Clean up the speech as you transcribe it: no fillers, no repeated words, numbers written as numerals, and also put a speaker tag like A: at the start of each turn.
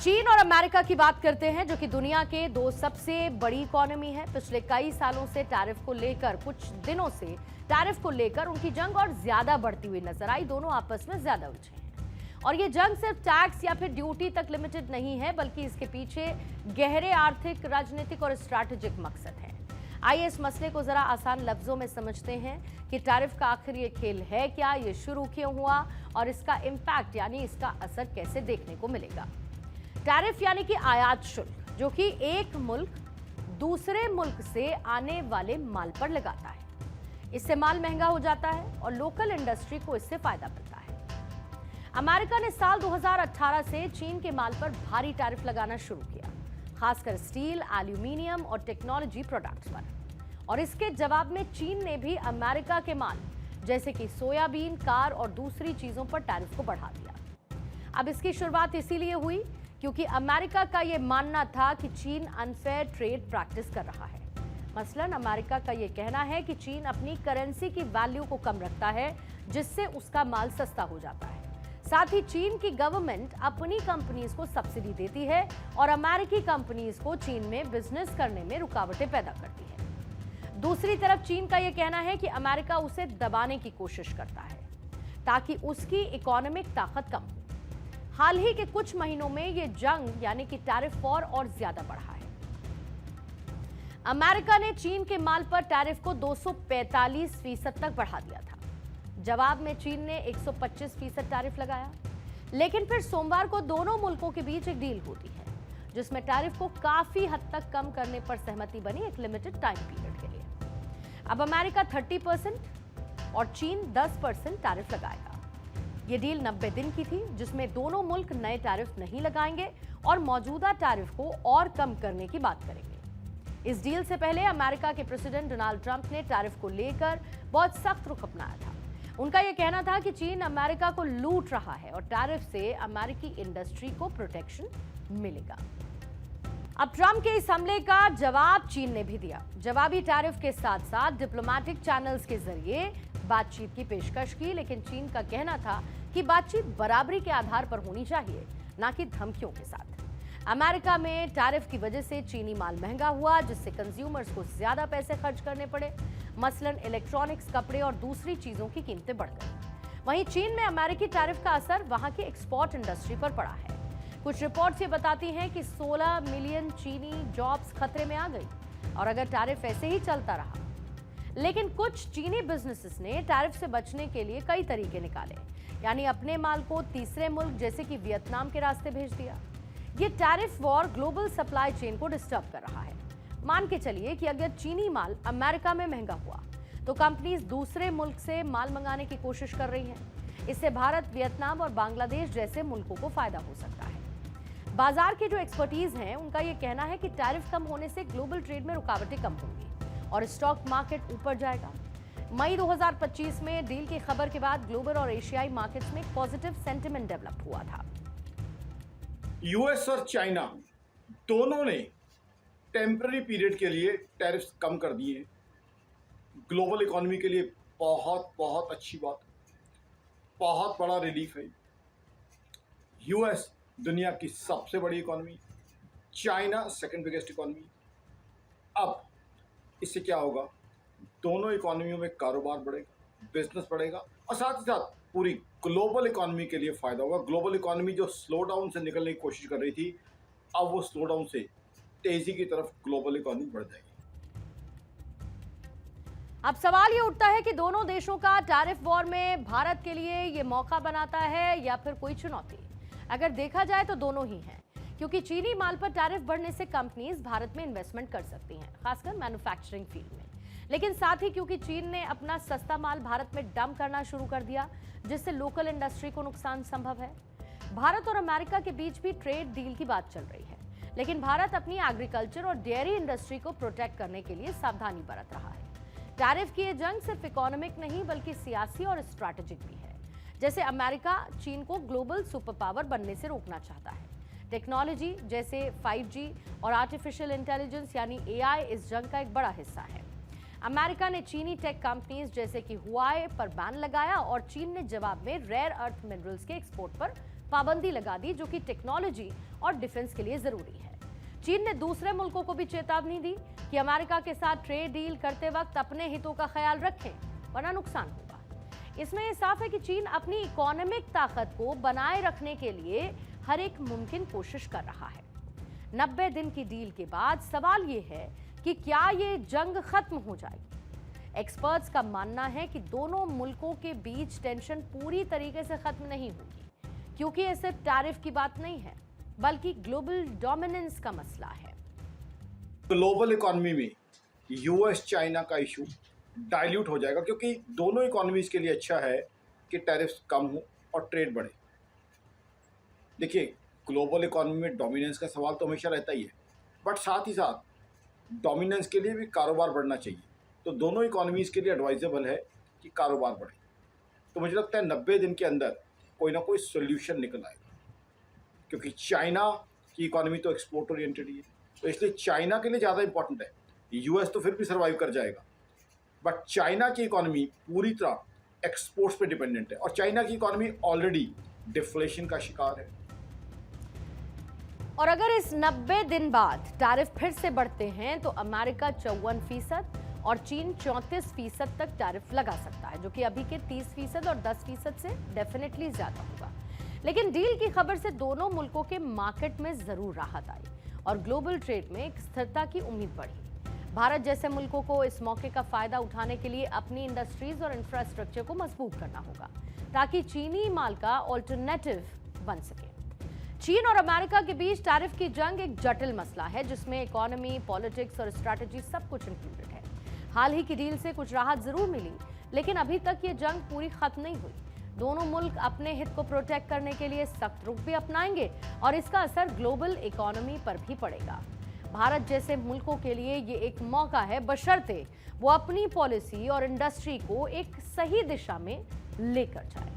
A: चीन और अमेरिका की बात करते हैं, जो कि दुनिया के दो सबसे बड़ी इकोनॉमी है। पिछले कई सालों से टैरिफ को लेकर, कुछ दिनों से टैरिफ को लेकर उनकी जंग और ज्यादा बढ़ती हुई नजर आई। दोनों आपस में ज्यादा उलझे हैं और ये जंग सिर्फ टैक्स या फिर ड्यूटी तक लिमिटेड नहीं है, बल्कि इसके पीछे गहरे आर्थिक, राजनीतिक और स्ट्रैटेजिक मकसद है। आइए इस मसले को जरा आसान लफ्जों में समझते हैं कि टैरिफ का आखिर ये खेल है क्या, ये शुरू क्यों हुआ और इसका इम्पैक्ट यानी इसका असर कैसे देखने को मिलेगा। टैरिफ यानी कि आयात शुल्क, जो कि एक मुल्क दूसरे मुल्क से आने वाले माल पर लगाता है। इससे माल महंगा हो जाता है और लोकल इंडस्ट्री को इससे फायदा मिलता है। अमेरिका ने साल 2018 से चीन के माल पर भारी टैरिफ लगाना शुरू किया, खासकर स्टील, एल्यूमिनियम और टेक्नोलॉजी प्रोडक्ट्स पर। और इसके जवाब में चीन ने भी अमेरिका के माल जैसे कि सोयाबीन, कार और दूसरी चीजों पर टैरिफ को बढ़ा दिया। अब इसकी शुरुआत इसीलिए हुई क्योंकि अमेरिका का यह मानना था कि चीन अनफेयर ट्रेड प्रैक्टिस कर रहा है। मसलन अमेरिका का यह कहना है कि चीन अपनी करेंसी की वैल्यू को कम रखता है, जिससे उसका माल सस्ता हो जाता है। साथ ही चीन की गवर्नमेंट अपनी कंपनीज को सब्सिडी देती है और अमेरिकी कंपनीज को चीन में बिजनेस करने में रुकावटें पैदा करती है। दूसरी तरफ चीन का यह कहना है कि अमेरिका उसे दबाने की कोशिश करता है ताकि उसकी इकोनॉमिक ताकत कम हो। हाल ही के कुछ महीनों में यह जंग यानी कि टैरिफ वॉर और ज्यादा बढ़ा है। अमेरिका ने चीन के माल पर टैरिफ को 245% तक बढ़ा दिया था। जवाब में चीन ने 125% टैरिफ लगाया। लेकिन फिर सोमवार को दोनों मुल्कों के बीच एक डील होती है, जिसमें टैरिफ को काफी हद तक कम करने पर सहमति बनी, एक लिमिटेड टाइम पीरियड के लिए। अब अमेरिका 30% और चीन 10% टैरिफ लगाएगा। ये डील 90 दिन की थी, जिसमें दोनों मुल्क नए टैरिफ नहीं लगाएंगे और मौजूदा टैरिफ को और कम करने की बात करेंगे। इस डील से पहले अमेरिका के प्रेसिडेंट डोनाल्ड ट्रंप ने टैरिफ को लेकर बहुत सख्त रुख अपनाया था। उनका यह कहना था कि चीन अमेरिका को लूट रहा है और टैरिफ से अमेरिकी इंडस्ट्री को प्रोटेक्शन मिलेगा। अब ट्रंप के इस हमले का जवाब चीन ने भी दिया। जवाबी टैरिफ के साथ साथ डिप्लोमेटिक चैनल्स के जरिए बातचीत की पेशकश की, लेकिन चीन का कहना था कि बातचीत बराबरी के आधार पर होनी चाहिए, ना कि धमकियों के साथ। अमेरिका में टैरिफ की वजह से चीनी माल महंगा हुआ, जिससे कंज्यूमर्स को ज्यादा पैसे खर्च करने पड़े। मसलन इलेक्ट्रॉनिक्स, कपड़े और दूसरी चीजों की कीमतें बढ़ गई। वहीं चीन में अमेरिकी टैरिफ का असर वहां की एक्सपोर्ट इंडस्ट्री पर पड़ा है। कुछ रिपोर्ट्स ये बताती हैं कि 16 मिलियन चीनी जॉब्स खतरे में आ गई और अगर टैरिफ ऐसे ही चलता रहा। लेकिन कुछ चीनी बिजनेसेस ने टैरिफ से बचने के लिए कई तरीके निकाले, यानी अपने माल को तीसरे मुल्क जैसे कि वियतनाम के रास्ते भेज दिया। ये tariff war global supply chain को डिस्टर्ब कर रहा है। मान के चलिए कि अगर चीनी माल अमेरिका में महंगा हुआ तो कंपनीज दूसरे मुल्क से माल मंगाने की कोशिश कर रही हैं। इससे भारत, वियतनाम और बांग्लादेश जैसे मुल्कों को फायदा हो सकता है। बाजार के जो एक्सपर्टीज हैं, उनका यह कहना है कि टैरिफ कम होने से ग्लोबल ट्रेड में रुकावटें कम होंगी और स्टॉक मार्केट ऊपर जाएगा। मई 2025 में डील की खबर के बाद ग्लोबल और एशियाई मार्केट्स में पॉजिटिव सेंटिमेंट डेवलप हुआ था।
B: यूएस और चाइना दोनों ने टेम्पररी पीरियड के लिए टैरिफ्स कम कर दिए। ग्लोबल इकोनॉमी के लिए बहुत बहुत अच्छी बात, बहुत बड़ा रिलीफ है। यूएस दुनिया की सबसे बड़ी economy, China second biggest economy. अब इससे क्या होगा? दोनों इकोनॉमियों में कारोबार बढ़ेगा, बिजनेस बढ़ेगा और साथ ही साथ पूरी ग्लोबल इकोनॉमी के लिए फायदा होगा। ग्लोबल इकोनॉमी जो स्लो डाउन से निकलने की कोशिश कर रही थी, अब वो स्लो डाउन से तेजी की तरफ ग्लोबल इकोनॉमी बढ़ जाएगी।
A: अब सवाल ये उठता है कि दोनों देशों का टैरिफ वॉर में भारत के लिए ये मौका बनाता है या फिर कोई चुनौती। अगर देखा जाए तो दोनों ही हैं, क्योंकि चीनी माल पर टैरिफ बढ़ने से कंपनीज भारत में इन्वेस्टमेंट कर सकती हैं, खासकर मैन्युफैक्चरिंग फील्ड में। लेकिन साथ ही क्योंकि चीन ने अपना सस्ता माल भारत में डंप करना शुरू कर दिया, जिससे लोकल इंडस्ट्री को नुकसान संभव है। भारत और अमेरिका के बीच भी ट्रेड डील की बात चल रही है, लेकिन भारत अपनी एग्रीकल्चर और डेयरी इंडस्ट्री को प्रोटेक्ट करने के लिए सावधानी बरत रहा है। टैरिफ की यह जंग सिर्फ इकोनॉमिक नहीं बल्कि सियासी और स्ट्रैटेजिक भी है। जैसे अमेरिका चीन को ग्लोबल सुपर पावर बनने से रोकना चाहता है। टेक्नोलॉजी जैसे 5G और आर्टिफिशियल इंटेलिजेंस यानी AI इस जंग का एक बड़ा हिस्सा है। अमेरिका ने चीनी टेक कंपनीज जैसे कि हुआई पर बैन लगाया और चीन ने जवाब में रेयर अर्थ मिनरल्स के एक्सपोर्ट पर पाबंदी लगा दी, जो कि टेक्नोलॉजी और डिफेंस के लिए जरूरी है। चीन ने दूसरे मुल्कों को भी चेतावनी दी कि अमेरिका के साथ ट्रेड डील करते वक्त अपने हितों का ख्याल रखें, वरना नुकसान होगा। इसमें यह साफ है कि चीन अपनी इकोनॉमिक ताकत को बनाए रखने के लिए हर एक मुमकिन कोशिश कर रहा है। 90 दिन की डील के बाद सवाल यह है कि क्या ये जंग खत्म हो जाएगी। एक्सपर्ट्स का मानना है कि दोनों मुल्कों के बीच टेंशन पूरी तरीके से खत्म नहीं होगी, क्योंकि ये सिर्फ टैरिफ की बात नहीं है, बल्कि ग्लोबल डोमिनेंस का मसला है।
B: ग्लोबल इकोनॉमी में यूएस चाइना का इशू डाइल्यूट हो जाएगा, क्योंकि दोनों इकोनॉमीज के लिए अच्छा है कि टैरिफ्स कम हो और ट्रेड बढ़े। देखिए, ग्लोबल इकोनॉमी में डोमिनेंस का सवाल तो हमेशा रहता ही है, बट साथ ही साथ डोमिनेंस के लिए भी कारोबार बढ़ना चाहिए। तो दोनों इकोनॉमीज के लिए एडवाइजेबल है कि कारोबार बढ़े। तो मुझे लगता है 90 दिन के अंदर कोई ना कोई सोल्यूशन निकल आएगा, क्योंकि चाइना की इकोनॉमी तो एक्सपोर्ट ओरिएंटेड ही है, तो इसलिए चाइना के लिए ज़्यादा इंपॉर्टेंट है। यूएस तो फिर भी सर्वाइव कर जाएगा, बट चाइना की इकोनॉमी पूरी तरह एक्सपोर्ट्स पे डिपेंडेंट है, और चाइना की इकोनॉमी ऑलरेडी डिफ्लेशन का शिकार है।
A: और अगर इस 90 दिन बाद टैरिफ फिर से बढ़ते हैं तो अमेरिका 54% और चीन 34% तक टैरिफ लगा सकता है, जो कि अभी के 30% और 10% से डेफिनेटली ज्यादा होगा। लेकिन डील की खबर से दोनों मुल्कों के मार्केट में जरूर राहत आई और ग्लोबल ट्रेड में एक स्थिरता की उम्मीद बढ़ी। भारत जैसे मुल्कों को इस मौके का फायदा उठाने के लिए अपनी इंडस्ट्रीज और इंफ्रास्ट्रक्चर को मजबूत करना होगा, ताकि चीनी माल का ऑल्टरनेटिव बन सके। चीन और अमेरिका के बीच टैरिफ की जंग एक जटिल मसला है, जिसमें इकोनॉमी, पॉलिटिक्स और स्ट्रैटेजी सब कुछ इंक्लूडेड है। हाल ही की डील से कुछ राहत जरूर मिली, लेकिन अभी तक ये जंग पूरी खत्म नहीं हुई। दोनों मुल्क अपने हित को प्रोटेक्ट करने के लिए सख्त रुख भी अपनाएंगे और इसका असर ग्लोबल इकोनॉमी पर भी पड़ेगा। भारत जैसे मुल्कों के लिए ये एक मौका है, बशर्ते वो अपनी पॉलिसी और इंडस्ट्री को एक सही दिशा में लेकर जाए।